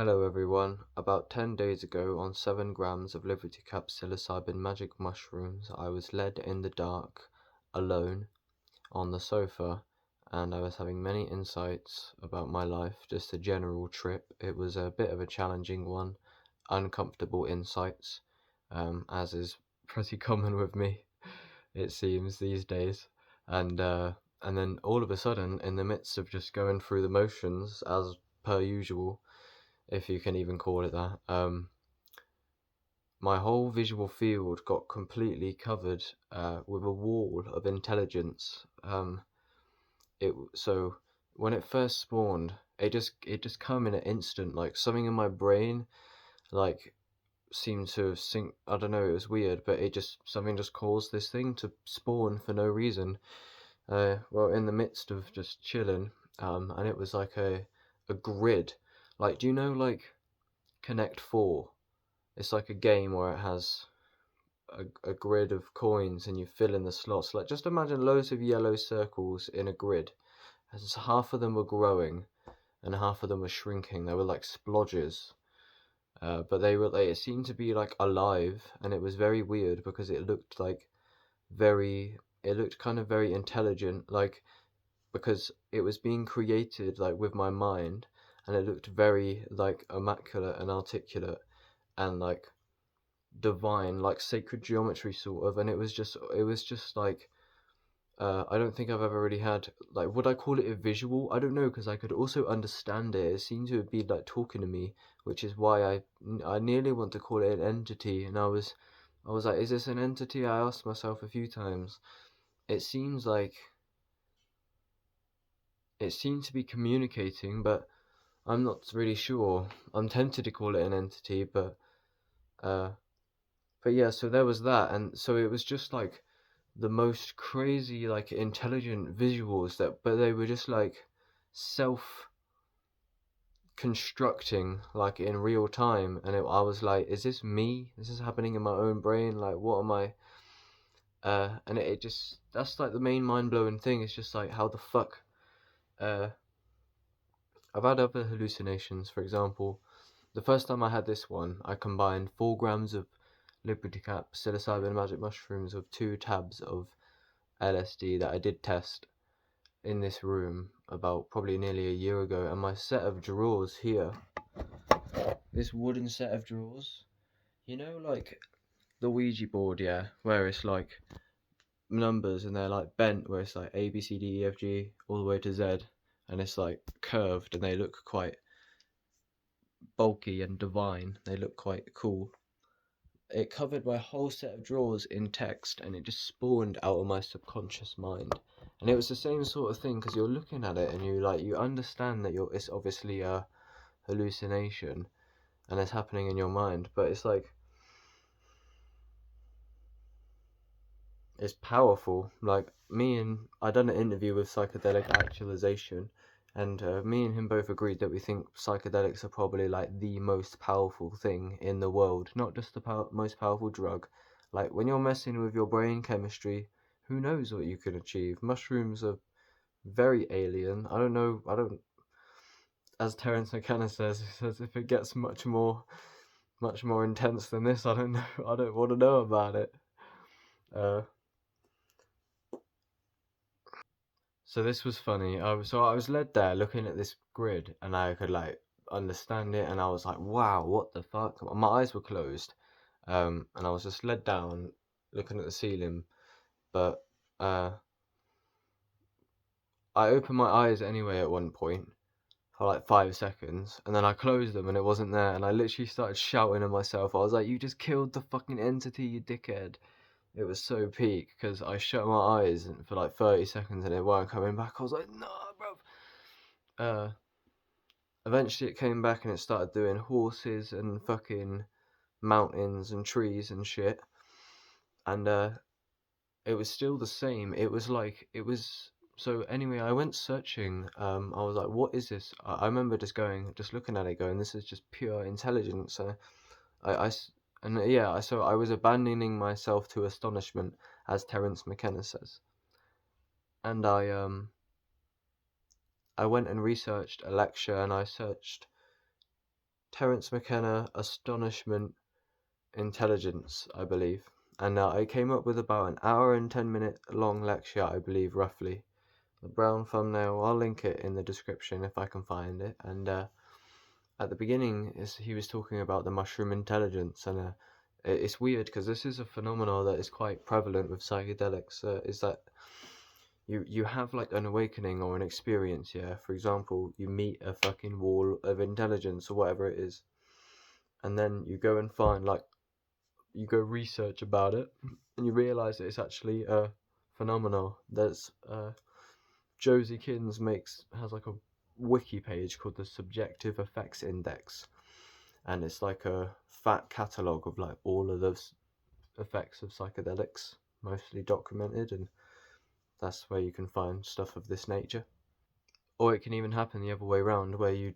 Hello everyone. About 10 days ago, on 7 grams of Liberty Cap psilocybin magic mushrooms, I was led in the dark, alone, on the sofa, and I was having many insights about my life, just a general trip. It was a bit of a challenging one, uncomfortable insights, as is pretty common with me, it seems, these days. And then all of a sudden, in the midst of just going through the motions, as per usual, if you can even call it that, my whole visual field got completely covered with a wall of intelligence. So when it first spawned, it just come in an instant. Like something in my brain, like seemed to sync. I don't know. It was weird, but something just caused this thing to spawn for no reason. Well, in the midst of just chilling, and it was like a grid. Like, do you know like Connect 4? It's like a game where it has a grid of coins and you fill in the slots. Like, just imagine loads of yellow circles in a grid. And half of them were growing and half of them were shrinking. They were like splodges. But it seemed to be like alive, and it was very weird because it looked kind of very intelligent, like, because it was being created like with my mind, and it looked very like immaculate and articulate and like divine, like sacred geometry sort of. And it was just like, I don't think I've ever really had, like, would I call it a visual? I don't know, because I could also understand it. It seemed to be like talking to me, which is why I nearly want to call it an entity. And I was like, is this an entity? I asked myself a few times. It seems like it seemed to be communicating, but I'm not really sure. I'm tempted to call it an entity, uh but yeah, so there was that. And so it was just like the most crazy, like, intelligent visuals, but they were just like self constructing, like, in real time. And I was like, is this me? This is happening in my own brain? Like, what am I? And it just, that's like the main mind blowing thing. It's just like, how the fuck? Uh, I've had other hallucinations. For example, the first time I had this one, I combined 4 grams of Liberty Cap psilocybin magic mushrooms with 2 tabs of LSD that I did test in this room about probably nearly a year ago. And my set of drawers here, this wooden set of drawers, like the Ouija board, yeah, where it's like numbers and they're like bent, where it's like A, B, C, D, E, F, G, all the way to Z, and it's like curved and they look quite bulky and divine. They look quite cool. It covered my whole set of drawers in text, and it just spawned out of my subconscious mind. And it was the same sort of thing, because you're looking at it and you understand that it's obviously a hallucination and it's happening in your mind, but it's like, it's powerful. Like, I done an interview with Psychedelic Actualization, and me and him both agreed that we think psychedelics are probably like the most powerful thing in the world, not just the most powerful drug. Like, when you're messing with your brain chemistry, who knows what you can achieve? Mushrooms are very alien. I don't know. I don't. As Terence McKenna says, he says if it gets much more intense than this, I don't know. I don't want to know about it. Uh, So this was funny. I was led there looking at this grid, and I could like understand it, and I was like, "Wow, what the fuck?" My eyes were closed, and I was just led down, looking at the ceiling. But uh, I opened my eyes anyway at one point for like 5 seconds, and then I closed them, and it wasn't there. And I literally started shouting at myself. I was like, "You just killed the fucking entity, you dickhead!" It was so peak because I shut my eyes for like 30 seconds and it weren't coming back. I was like, "No, bro." Uh, Eventually it came back and it started doing horses and fucking mountains and trees and shit. And it was still the same. So anyway, I went searching. I was like, what is this? I remember just looking at it, going, this is just pure intelligence. I, I s- and yeah, so I was abandoning myself to astonishment, as Terence McKenna says. And I went and researched a lecture, and I searched Terence McKenna Astonishment Intelligence, I believe. And I came up with about an hour and 10-minute long lecture, I believe, roughly. The brown thumbnail, I'll link it in the description if I can find it. And at the beginning, he was talking about the mushroom intelligence, and it's weird because this is a phenomenon that is quite prevalent with psychedelics. Is that you have like an awakening or an experience, yeah. For example, you meet a fucking wall of intelligence or whatever it is, and then you go and find like you go research about it, and you realize that it's actually a phenomenon. There's Josie Kins has like a wiki page called the Subjective Effects Index, and it's like a fat catalogue of like all of those effects of psychedelics, mostly documented, and that's where you can find stuff of this nature. Or it can even happen the other way around, where you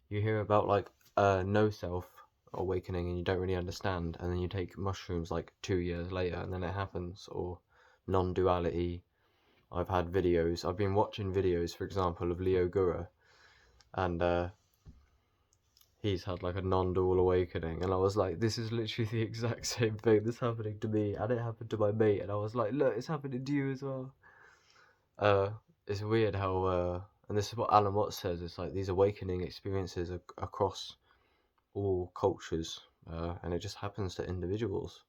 hear about like no self awakening and you don't really understand, and then you take mushrooms like 2 years later and then it happens. Or non-duality. I've been watching videos, for example, of Leo Gura, and he's had like a non-dual awakening, and I was like, this is literally the exact same thing that's happening to me, and it happened to my mate, and I was like, look, it's happening to you as well. It's weird how and this is what Alan Watts says, it's like these awakening experiences are across all cultures, and it just happens to individuals.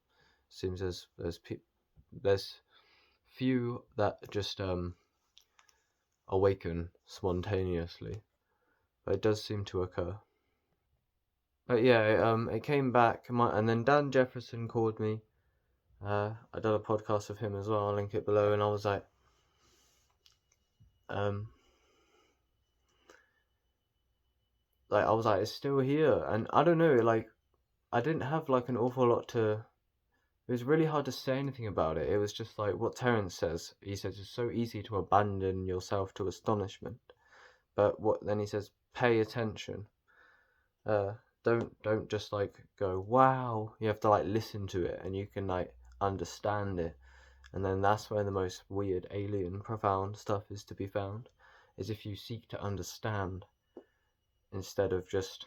Seems there's few that just awaken spontaneously, but it does seem to occur. But yeah, it came back, and then Dan Jefferson called me. I did a podcast with him as well. I'll link it below, and I was like, it's still here, and I don't know, like, I didn't have like an awful lot to. It was really hard to say anything about it. It was just like what Terence says. He says it's so easy to abandon yourself to astonishment, but then he says, pay attention. Don't just like go wow. You have to like listen to it, and you can like understand it, and then that's where the most weird, alien, profound stuff is to be found. Is if you seek to understand instead of just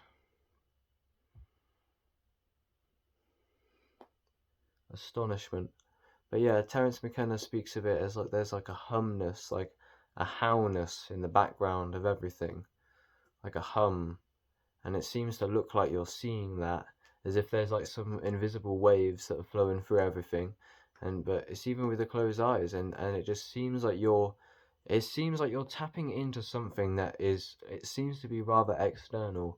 astonishment. But yeah, Terence McKenna speaks of it as like there's like a humness, like a howness in the background of everything, like a hum, and it seems to look like you're seeing that, as if there's like some invisible waves that are flowing through everything, but it's even with the closed eyes, and it just seems like you're tapping into something that it seems to be rather external,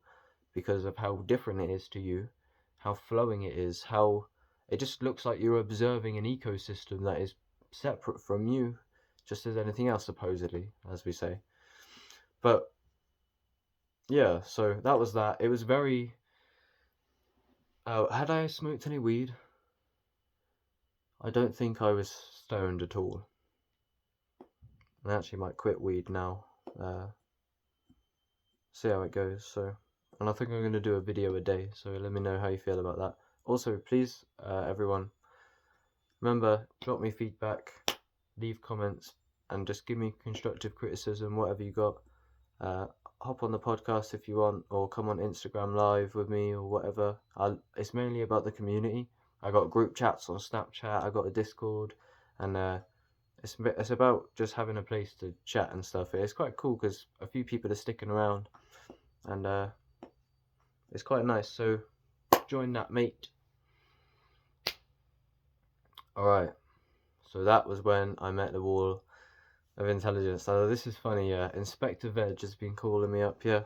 because of how different it is to you, how flowing it is, how it just looks like you're observing an ecosystem that is separate from you, just as anything else, supposedly, as we say. But yeah, so that was that. It was very. Had I smoked any weed? I don't think I was stoned at all. I actually might quit weed now. See how it goes. So, and I think I'm going to do a video a day. So let me know how you feel about that. Also, please, everyone, remember, drop me feedback, leave comments, and just give me constructive criticism, whatever you got. Hop on the podcast if you want, or come on Instagram live with me, or whatever. It's mainly about the community. I got group chats on Snapchat, I got a Discord, and it's about just having a place to chat and stuff. It's quite cool because a few people are sticking around, and it's quite nice. So join that, mate. Alright, so that was when I met the wall of intelligence. Now this is funny, yeah. Inspector Veg has been calling me up, yeah.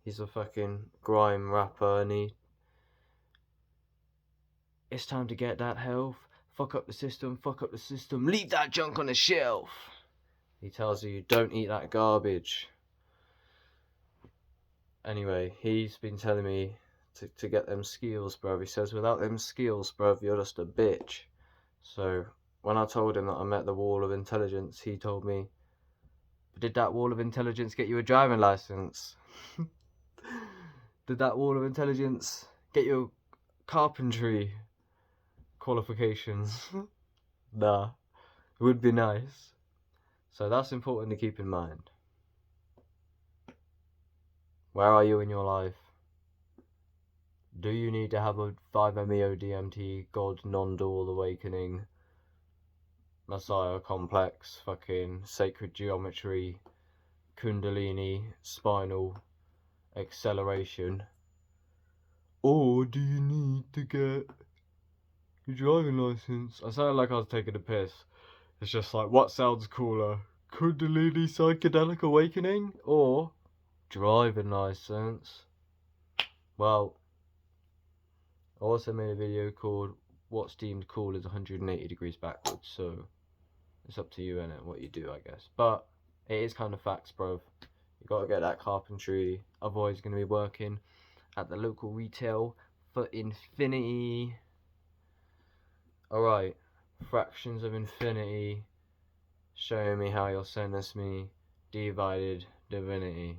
He's a fucking grime rapper, and it's time to get that health. Fuck up the system, leave that junk on the shelf. He tells you, don't eat that garbage. Anyway, he's been telling me to get them skills, bruv. He says, without them skills, bruv, you're just a bitch. So when I told him that I met the wall of intelligence, he told me, did that wall of intelligence get you a driving license? Did that wall of intelligence get you carpentry qualifications? Nah, it would be nice. So that's important to keep in mind. Where are you in your life? Do you need to have a 5-MeO DMT God non-dual awakening Messiah complex fucking sacred geometry Kundalini spinal acceleration? Or do you need to get your driving license? I sounded like I was taking a piss. It's just like, what sounds cooler? Kundalini psychedelic awakening or driving license? Well, I also made a video called What's Deemed Cool is 180 degrees backwards, so it's up to you innit, what you do, I guess. But it is kind of facts, bro. You gotta get that carpentry, otherwise you're gonna be working at the local retail for infinity. Alright, fractions of infinity, showing me how you'll sentence me, divided divinity.